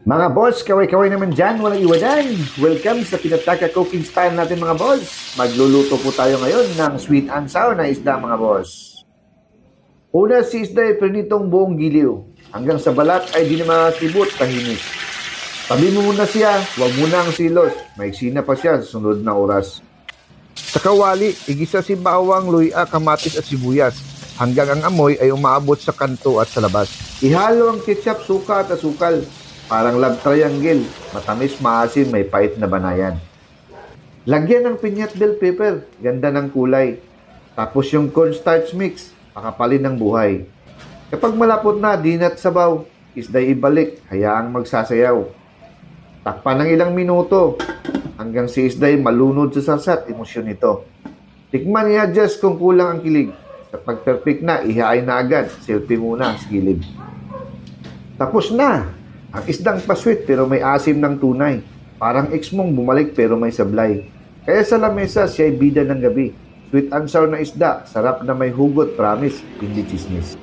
Mga boss, kaway-kaway naman dyan, walang iwanan. Welcome sa Pinataka Cooking Style natin mga boss. Magluluto po tayo ngayon ng sweet and sour na isda mga boss. Una, si isda ay prinitong buong giliw. Hanggang sa balat ay di na makakibot, tahimik. Tabi mo muna siya, huwag muna ang silos. Maiksi na pa siya sa sunod na oras. Sa kawali, igisa si bawang, luya, kamatis at sibuyas. Hanggang ang amoy ay umaabot sa kanto at sa labas. Ihalo ang ketchup, suka at asukal. Parang love triangle, matamis, maasim, may pait na banayan. Lagyan ng peanut bell pepper, ganda ng kulay. Tapos yung cornstarch mix, pakapalin ng buhay. Kapag malapot na, dinat sabaw, isday ibalik, hayaang magsasayaw. Takpan ng ilang minuto, hanggang si isday malunod sa sarsat, emosyon nito. Tikman i-adjust kung kulang ang kilig. Kapag perfect na, ihaay na agad, selfie muna sa gilid. Tapos na! Ang isdang pasweet pero may asim ng tunay. Parang ex mong bumalik pero may sablay. Kaya sa lamesa siya'y bida ng gabi. Sweet and sour na isda, sarap na may hugot, promise, hindi chismis.